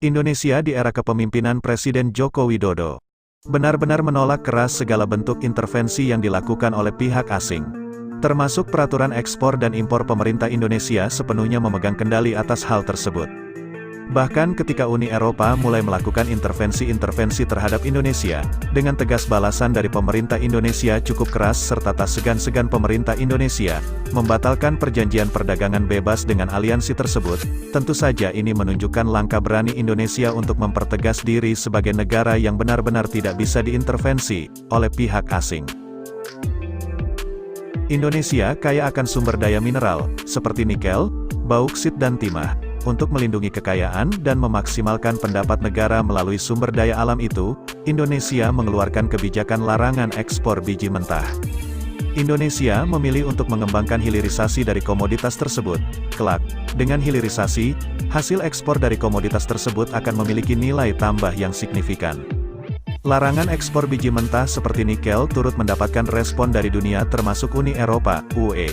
Indonesia di era kepemimpinan Presiden Joko Widodo benar-benar menolak keras segala bentuk intervensi yang dilakukan oleh pihak asing. Termasuk peraturan ekspor dan impor. Pemerintah Indonesia sepenuhnya memegang kendali atas hal tersebut. Bahkan ketika Uni Eropa mulai melakukan intervensi-intervensi terhadap Indonesia, dengan tegas balasan dari pemerintah Indonesia cukup keras serta tak segan-segan pemerintah Indonesia membatalkan perjanjian perdagangan bebas dengan aliansi tersebut. Tentu saja ini menunjukkan langkah berani Indonesia untuk mempertegas diri sebagai negara yang benar-benar tidak bisa diintervensi oleh pihak asing. Indonesia kaya akan sumber daya mineral, seperti nikel, bauksit dan timah. Untuk melindungi kekayaan dan memaksimalkan pendapat negara melalui sumber daya alam itu, Indonesia mengeluarkan kebijakan larangan ekspor biji mentah. Indonesia memilih untuk mengembangkan hilirisasi dari komoditas tersebut. Kelak, dengan hilirisasi, hasil ekspor dari komoditas tersebut akan memiliki nilai tambah yang signifikan. Larangan ekspor biji mentah seperti nikel turut mendapatkan respon dari dunia termasuk Uni Eropa, UE.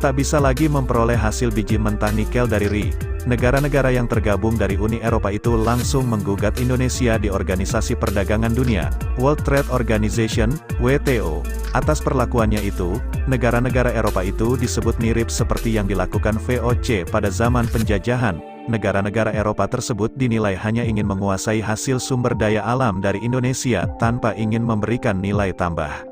Tak bisa lagi memperoleh hasil biji mentah nikel dari RI. Negara-negara yang tergabung dari Uni Eropa itu langsung menggugat Indonesia di Organisasi Perdagangan Dunia, World Trade Organization, WTO. Atas perlakuannya itu, negara-negara Eropa itu disebut mirip seperti yang dilakukan VOC pada zaman penjajahan. Negara-negara Eropa tersebut dinilai hanya ingin menguasai hasil sumber daya alam dari Indonesia tanpa ingin memberikan nilai tambah.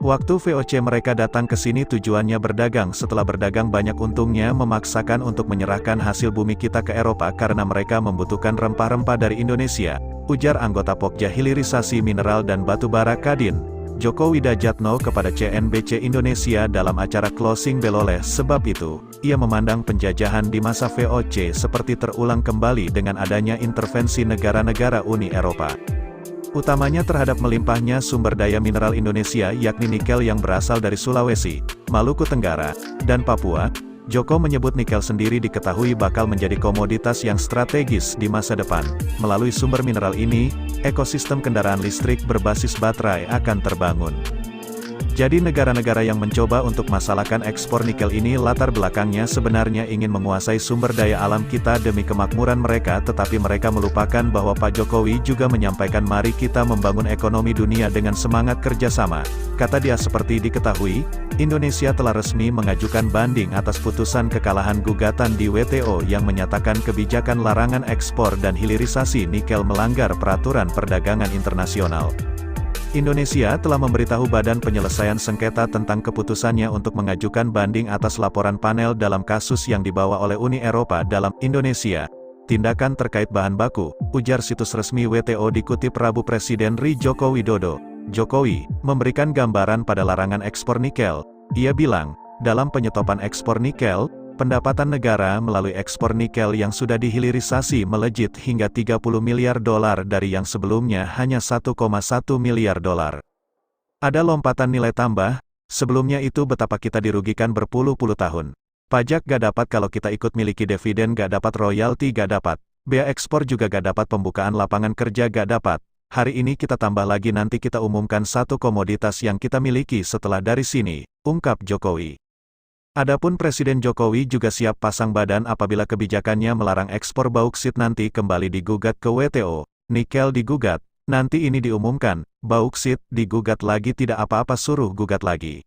Waktu VOC mereka datang ke sini tujuannya berdagang. Setelah berdagang banyak untungnya memaksakan untuk menyerahkan hasil bumi kita ke Eropa karena mereka membutuhkan rempah-rempah dari Indonesia, ujar anggota Pokja Hilirisasi Mineral dan Batubara Kadin, Djoko Widodo kepada CNBC Indonesia dalam acara closing bell. Oleh sebab itu, ia memandang penjajahan di masa VOC seperti terulang kembali dengan adanya intervensi negara-negara Uni Eropa. Utamanya terhadap melimpahnya sumber daya mineral Indonesia yakni nikel yang berasal dari Sulawesi, Maluku Tenggara, dan Papua. Djoko menyebut nikel sendiri diketahui bakal menjadi komoditas yang strategis di masa depan. Melalui sumber mineral ini, ekosistem kendaraan listrik berbasis baterai akan terbangun. Jadi negara-negara yang mencoba untuk masalahkan ekspor nikel ini latar belakangnya sebenarnya ingin menguasai sumber daya alam kita demi kemakmuran mereka, tetapi mereka melupakan bahwa Pak Jokowi juga menyampaikan mari kita membangun ekonomi dunia dengan semangat kerjasama. Kata dia seperti diketahui, Indonesia telah resmi mengajukan banding atas putusan kekalahan gugatan di WTO yang menyatakan kebijakan larangan ekspor dan hilirisasi nikel melanggar peraturan perdagangan internasional. Indonesia telah memberitahu Badan Penyelesaian Sengketa tentang keputusannya untuk mengajukan banding atas laporan panel dalam kasus yang dibawa oleh Uni Eropa dalam Indonesia. Tindakan terkait bahan baku, ujar situs resmi WTO dikutip Rabu Presiden RI Joko Widodo. Jokowi memberikan gambaran pada larangan ekspor nikel. Ia bilang, dalam penyetopan ekspor nikel, pendapatan negara melalui ekspor nikel yang sudah dihilirisasi melejit hingga 30 miliar dolar dari yang sebelumnya hanya 1,1 miliar dolar. Ada lompatan nilai tambah, sebelumnya itu betapa kita dirugikan berpuluh-puluh tahun. Pajak gak dapat kalau kita ikut miliki dividen, gak dapat royalti, gak dapat bea ekspor, juga gak dapat pembukaan lapangan kerja, gak dapat. Hari ini kita tambah lagi, nanti kita umumkan satu komoditas yang kita miliki setelah dari sini, ungkap Jokowi. Adapun Presiden Jokowi juga siap pasang badan apabila kebijakannya melarang ekspor bauksit nanti kembali digugat ke WTO, nikel digugat, nanti ini diumumkan, bauksit digugat lagi, tidak apa-apa suruh gugat lagi.